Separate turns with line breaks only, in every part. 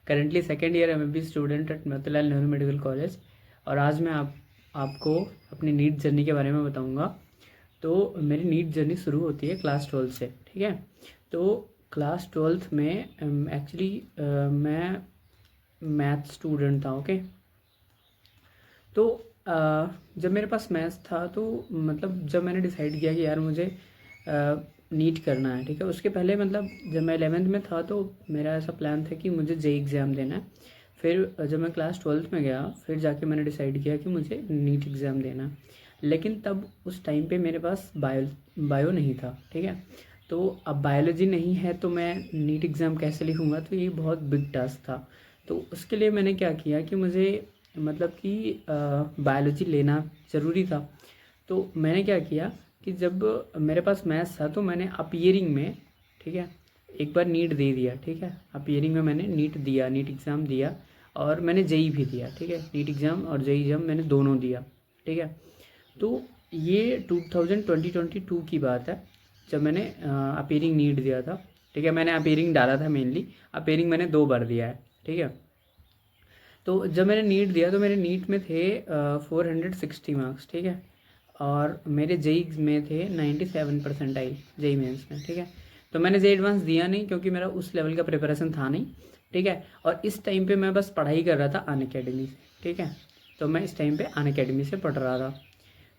Currently second year MBB student at Motilal Nehru medical college. और आज मैं आपको अपनी नीट जर्नी के बारे में बताऊंगा। तो मेरी नीट जर्नी शुरू होती है क्लास 12 से, ठीक है। तो क्लास 12 में एक्चुअली मैं मैथ स्टूडेंट था, ओके। तो जब मेरे पास मैथ्स था तो मतलब जब मैंने डिसाइड किया कि यार मुझे नीट करना है, ठीक है। उसके पहले मतलब जब मैं 11th में था तो मेरा ऐसा प्लान था कि मुझे जेई एग्ज़ाम देना है। फिर जब मैं क्लास 12th में गया फिर जाके मैंने डिसाइड किया कि मुझे नीट एग्ज़ाम देना है। लेकिन तब उस टाइम पे मेरे पास बायो नहीं था, ठीक है। तो अब बायोलॉजी नहीं है तो मैं नीट एग्ज़ाम कैसे लिखूँगा, तो ये बहुत बिग टास्क था। तो उसके लिए मैंने क्या किया कि मुझे मतलब कि बायोलॉजी लेना ज़रूरी था। तो मैंने क्या किया कि जब मेरे पास मैथ्स था तो मैंने अपीयरिंग में, ठीक है, एक बार नीट दे दिया, ठीक है। अपीयरिंग में मैंने नीट दिया, नीट एग्ज़ाम दिया। और मैंने जेई भी दिया, ठीक है। नीट एग्ज़ाम और जेई एग्ज़ाम मैंने दोनों दिया, ठीक है। तो ये 2022 की बात है जब मैंने अपीयरिंग नीट दिया था, ठीक है। मैंने अपीयरिंग डाला था, मेनली अपीयरिंग मैंने 2 बार दिया है, ठीक है। तो जब मैंने नीट दिया तो मेरे नीट में थे 460 मार्क्स, ठीक है। और मेरे जेई में थे 97 परसेंटाइल जेई मेंस में, ठीक है। तो मैंने जेई एडवांस दिया नहीं क्योंकि मेरा उस लेवल का प्रिपरेशन था नहीं, ठीक है। और इस टाइम पे मैं बस पढ़ाई कर रहा था अनअकैडमी से, ठीक है। तो मैं इस टाइम पे अनअकैडमी से पढ़ रहा था।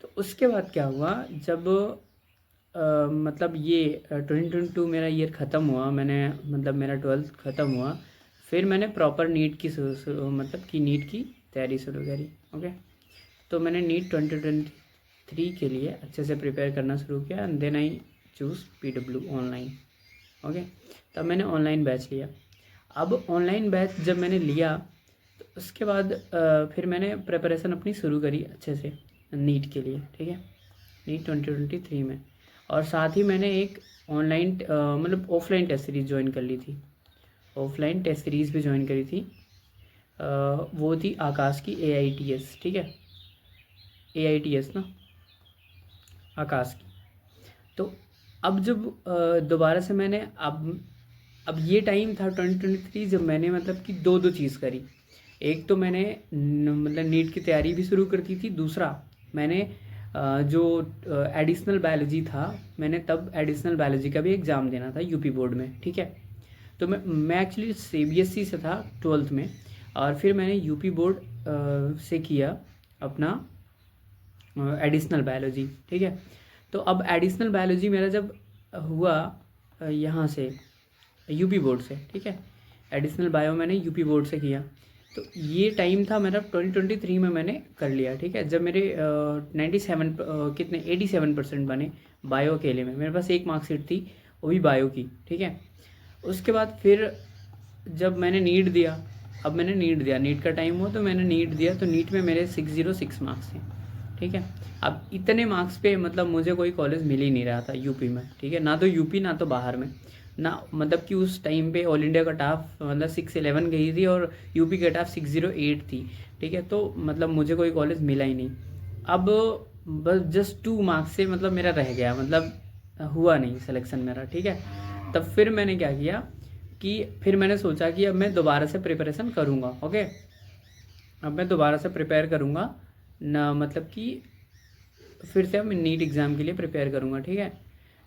तो उसके बाद क्या हुआ, जब मतलब ये 2022 मेरा ईयर ख़त्म हुआ, मैंने मतलब मेरा 12th ख़त्म हुआ, फिर मैंने प्रॉपर नीट की मतलब कि नीट की तैयारी शुरू करी, ओके। तो मैंने नीट 2023 के लिए अच्छे से प्रिपेयर करना शुरू किया and then I choose PW online, okay. तब मैंने ऑनलाइन बैच लिया। अब ऑनलाइन बैच जब मैंने लिया तो उसके बाद फिर मैंने प्रिपरेशन अपनी शुरू करी अच्छे से नीट के लिए, ठीक है, नीट 2023 में। और साथ ही मैंने एक ऑनलाइन मतलब ऑफलाइन टेस्ट सीरीज़ ज्वाइन कर ली थी, ऑफलाइन टेस्ट सीरीज़ भी ज्वाइन करी थी। वो थी आकाश की AITS, ठीक है, AITS ना, आकाश की। तो अब जब दोबारा से मैंने अब ये टाइम था 2023 जब मैंने मतलब कि दो दो चीज़ करी। एक तो मैंने मतलब नीट की तैयारी भी शुरू कर दी थी, दूसरा मैंने जो एडिशनल बायोलॉजी था, मैंने तब एडिशनल बायोलॉजी का भी एग्ज़ाम देना था यूपी बोर्ड में, ठीक है। तो मैं एक्चुअली CBSE से था 12th में, और फिर मैंने यूपी बोर्ड से किया अपना एडिशनल बायोलॉजी, ठीक है। तो अब एडिशनल बायोलॉजी मेरा जब हुआ यहाँ से यूपी बोर्ड से, ठीक है, एडिशनल बायो मैंने यूपी बोर्ड से किया। तो ये टाइम था मेरा 2023 में मैंने कर लिया, ठीक है। जब मेरे 97 कितने 87% बने बायो अकेले में, मेरे पास एक मार्कशीट थी वो भी बायो की, ठीक है। उसके बाद फिर जब मैंने नीट दिया, अब मैंने नीट दिया, नीट का टाइम हुआ तो मैंने नीट दिया, तो नीट में मेरे 606 मार्क्स थे, ठीक है। अब इतने मार्क्स पे मतलब मुझे कोई कॉलेज मिल ही नहीं रहा था यूपी में, ठीक है, ना तो यूपी ना तो बाहर में ना। मतलब कि उस टाइम पे ऑल इंडिया कट ऑफ मतलब 611 गई थी और यूपी कट ऑफ 608 थी, ठीक है। तो मतलब मुझे कोई कॉलेज मिला ही नहीं। अब बस जस्ट 2 मार्क्स से मतलब मेरा रह गया, मतलब हुआ नहीं सिलेक्शन मेरा, ठीक है। तब फिर मैंने क्या किया कि फिर मैंने सोचा कि अब मैं दोबारा से प्रिपरेशन करूँगा, ओके। अब मैं दोबारा से प्रिपेयर करूँगा ना, मतलब कि फिर से अब मैं नीट एग्ज़ाम के लिए प्रिपेयर करूँगा, ठीक है।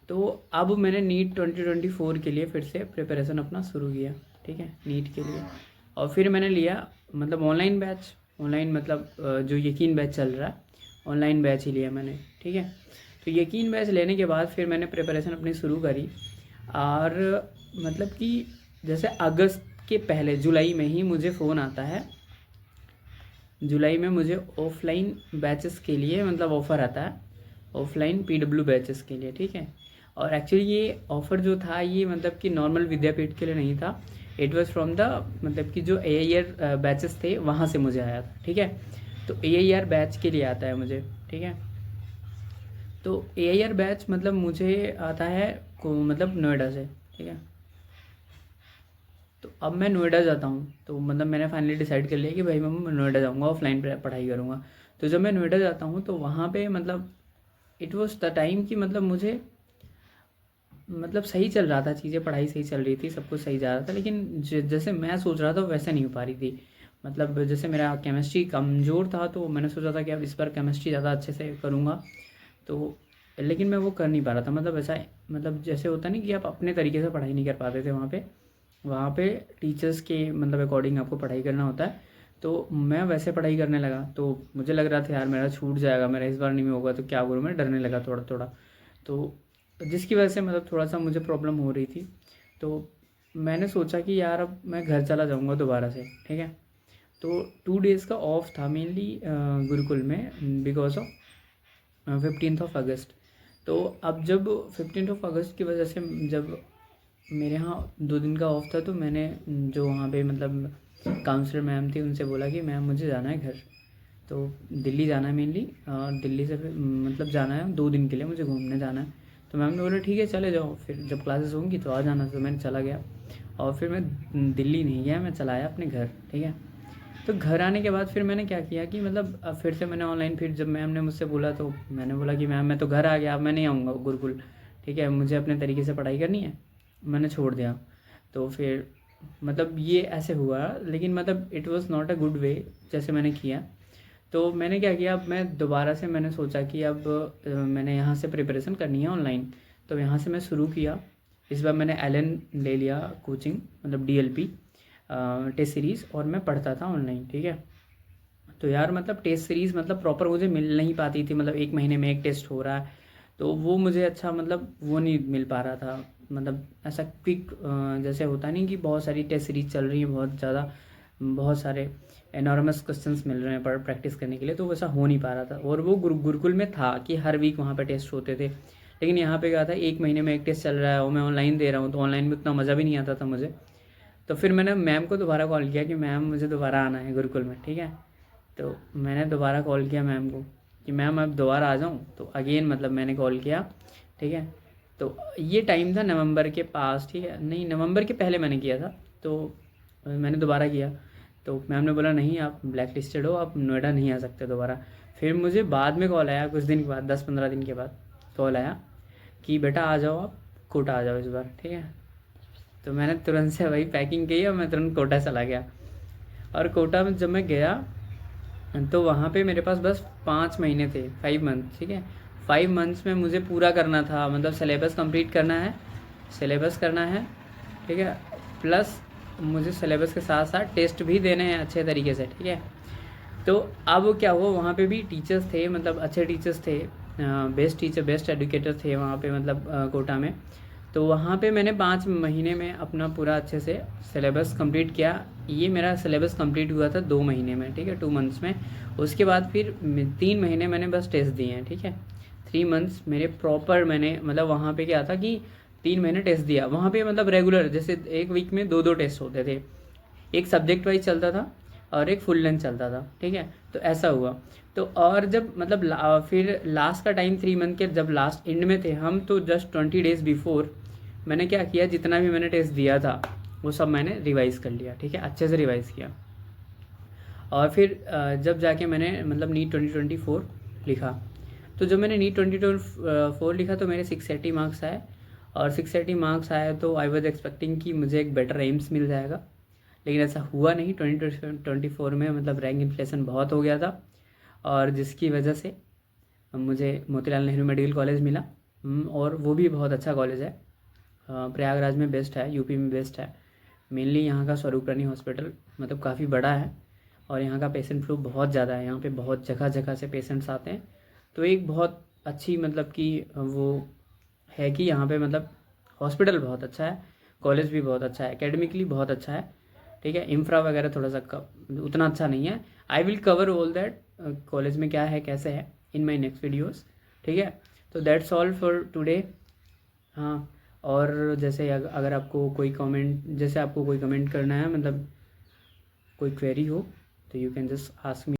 तो अब मैंने नीट 2024 के लिए फिर से प्रिपरेशन अपना शुरू किया, ठीक है, नीट के लिए। और फिर मैंने लिया मतलब ऑनलाइन बैच, ऑनलाइन मतलब जो यकीन बैच चल रहा है, ऑनलाइन बैच ही लिया मैंने, ठीक है। तो यकीन बैच लेने के बाद फिर मैंने प्रिपरेशन अपनी शुरू करी। और मतलब कि जैसे अगस्त के पहले जुलाई में ही मुझे फ़ोन आता है, जुलाई में मुझे ऑफलाइन बैचेस के लिए मतलब ऑफ़र आता है, ऑफलाइन पीडब्ल्यू बैचेस के लिए, ठीक है। और एक्चुअली ये ऑफ़र जो था ये मतलब कि नॉर्मल विद्यापीठ के लिए नहीं था, इट वाज फ्रॉम द मतलब कि जो AIR बैचेस थे वहाँ से मुझे आया था, ठीक है। तो AIR बैच के लिए आता है मुझे, ठीक है। तो AIR बैच मतलब मुझे आता है को मतलब नोएडा से, ठीक है। तो अब मैं नोएडा जाता हूँ, तो मतलब मैंने फाइनली डिसाइड कर लिया कि भाई मैं नोएडा जाऊँगा, ऑफलाइन पढ़ाई करूँगा। तो जब मैं नोएडा जाता हूँ तो वहाँ पे मतलब इट वॉज द टाइम कि मतलब मुझे मतलब सही चल रहा था चीज़ें, पढ़ाई सही चल रही थी, सब कुछ सही जा रहा था, लेकिन जैसे मैं सोच रहा था वैसा नहीं हो पा रही थी। मतलब जैसे मेरा केमिस्ट्री कमज़ोर था, तो मैंने सोचा था कि अब इस बार केमिस्ट्री ज़्यादा अच्छे से करूँगा, तो लेकिन मैं वो कर नहीं पा रहा था। मतलब ऐसा, मतलब जैसे होता नहीं कि आप अपने तरीके से पढ़ाई नहीं कर पाते थे वहाँ पे टीचर्स के मतलब अकॉर्डिंग आपको पढ़ाई करना होता है। तो मैं वैसे पढ़ाई करने लगा, तो मुझे लग रहा था यार मेरा छूट जाएगा, मेरा इस बार नहीं होगा तो क्या करूँ, मैं डरने लगा थोड़ा थोड़ा। तो जिसकी वजह से मतलब थोड़ा सा मुझे प्रॉब्लम हो रही थी। तो मैंने सोचा कि यार अब मैं घर चला जाऊँगा दोबारा से, ठीक है। तो 2 डेज़ का ऑफ था मेनली गुरुकुल में, बिकॉज ऑफ 15 अगस्त। तो अब जब 15 अगस्त की वजह से जब मेरे यहाँ 2 दिन का ऑफ था, तो मैंने जो वहाँ पे मतलब काउंसलर मैम थी उनसे बोला कि मैम मुझे जाना है घर, तो दिल्ली जाना है मेनली, और दिल्ली से फिर मतलब जाना है 2 दिन के लिए, मुझे घूमने जाना है। तो मैम ने बोला ठीक है चले जाओ, फिर जब क्लासेस होंगी तो आ जाना। तो मैंने चला गया, और फिर मैं दिल्ली नहीं गया, मैं चला आया अपने घर, ठीक है। तो घर आने के बाद फिर मैंने क्या किया कि मतलब अब फिर से मैंने ऑनलाइन, फिर जब मैम ने मुझसे बोला तो मैंने बोला कि मैम मैं तो घर आ गया, अब मैं नहीं आऊँगा गुरुकुल, ठीक है, मुझे अपने तरीके से पढ़ाई करनी है, मैंने छोड़ दिया। तो फिर मतलब ये ऐसे हुआ, लेकिन मतलब it was not a good way जैसे मैंने किया। तो मैंने क्या किया, अब मैं दोबारा से मैंने सोचा कि अब मैंने यहाँ से प्रिपरेशन करनी है ऑनलाइन, तो यहाँ से मैं शुरू किया। इस बार मैंने एलन ले लिया कोचिंग, मतलब DLP टेस्ट सीरीज़, और मैं पढ़ता था ऑनलाइन, ठीक है। तो यार मतलब टेस्ट सीरीज़ मतलब प्रॉपर मुझे मिल नहीं पाती थी, मतलब 1 महीने में एक टेस्ट हो रहा है, तो वो मुझे अच्छा मतलब वो नहीं मिल पा रहा था। मतलब ऐसा क्विक जैसे होता नहीं कि बहुत सारी टेस्ट सीरीज चल रही है, बहुत ज़्यादा, बहुत सारे एनॉर्मस क्वेश्चंस मिल रहे हैं पर प्रैक्टिस करने के लिए, तो वैसा हो नहीं पा रहा था। और वो गुरुकुल में था कि हर वीक वहाँ पे टेस्ट होते थे, लेकिन यहाँ पे क्या था 1 महीने में एक टेस्ट चल रहा है, और मैं ऑनलाइन दे रहा हूँ, तो ऑनलाइन में उतना मज़ा भी नहीं आता था मुझे। तो फिर मैंने मैम को दोबारा कॉल किया कि मैम मुझे दोबारा आना है गुरुकुल में, ठीक है। तो मैंने दोबारा कॉल किया मैम को कि मैम अब दोबारा आ जाऊँ, तो अगेन मतलब मैंने कॉल किया, ठीक है। तो ये टाइम था नवंबर के पास, ठीक है, नहीं नवंबर के पहले मैंने किया था। तो मैंने दोबारा किया, तो मैम ने बोला नहीं आप ब्लैक लिस्टेड हो, आप नोएडा नहीं आ सकते दोबारा। फिर मुझे बाद में कॉल आया, कुछ दिन के बाद, 10-15 दिन के बाद कॉल आया कि बेटा आ जाओ, आप कोटा आ जाओ इस बार, ठीक है। तो मैंने तुरंत से वही पैकिंग की और मैं तुरंत कोटा चला गया। और कोटा में जब मैं गया, तो वहाँ पे मेरे पास बस 5 महीने थे, 5 मंथ, ठीक है। 5 मंथ्स में मुझे पूरा करना था, मतलब सिलेबस कंप्लीट करना है, सिलेबस करना है, ठीक है, प्लस मुझे सिलेबस के साथ साथ टेस्ट भी देने हैं अच्छे तरीके से, ठीक है। तो अब क्या हुआ, वहाँ पे भी टीचर्स थे, मतलब अच्छे टीचर्स थे, बेस्ट टीचर, बेस्ट एडुकेटर थे वहाँ पे, मतलब कोटा में। तो वहाँ पे मैंने 5 महीने में अपना पूरा अच्छे से सिलेबस कंप्लीट किया। ये मेरा सिलेबस कंप्लीट हुआ था 2 महीने में, ठीक है, 2 मंथ्स में। उसके बाद फिर 3 महीने मैंने बस टेस्ट दिए हैं, ठीक है। 3 मंथ्स मेरे प्रॉपर, मैंने मतलब वहाँ पे क्या था कि 3 महीने टेस्ट दिया वहाँ पे, मतलब रेगुलर, जैसे एक वीक में 2-2 टेस्ट होते थे, एक सब्जेक्ट वाइज चलता था और एक फुल लेंथ चलता था, ठीक है। तो ऐसा हुआ। तो और जब मतलब फिर लास्ट का टाइम 3 मंथ के जब लास्ट एंड में थे हम, तो जस्ट 20 डेज़ बिफोर मैंने क्या किया, जितना भी मैंने टेस्ट दिया था वो सब मैंने रिवाइज़ कर लिया, ठीक है, अच्छे से रिवाइज़ किया। और फिर जब जाके मैंने मतलब नीट 2024 लिखा, तो जब मैंने नीट 2024 लिखा तो मेरे 680 मार्क्स आए। और 680 मार्क्स आए तो आई वॉज एक्सपेक्टिंग कि मुझे एक बेटर एम्स मिल जाएगा, लेकिन ऐसा हुआ नहीं। 2024 में मतलब रैंक इन्फ्लेशन बहुत हो गया था, और जिसकी वजह से मुझे मोतीलाल नेहरू मेडिकल कॉलेज मिला। और वो भी बहुत अच्छा कॉलेज है, प्रयागराज में बेस्ट है, यूपी में बेस्ट है। मेनली यहाँ का स्वरूप रानी हॉस्पिटल मतलब काफ़ी बड़ा है, और यहाँ का पेशेंट फ्लो बहुत ज़्यादा है, यहाँ पे बहुत जगह जगह से पेशेंट्स आते हैं। तो एक बहुत अच्छी मतलब कि वो है कि यहाँ पे मतलब हॉस्पिटल बहुत अच्छा है, कॉलेज भी बहुत अच्छा है, एकेडमिकली बहुत अच्छा है, ठीक है। इंफ्रा वगैरह थोड़ा सा उतना अच्छा नहीं है। I will cover all that college में क्या है कैसे है इन माई नेक्स्ट वीडियोज़, ठीक है। तो दैट्स ऑल फॉर टुडे। हाँ, और जैसे अगर आपको कोई कमेंट, जैसे आपको कोई कमेंट करना है, मतलब कोई क्वेरी हो, तो you can just ask me.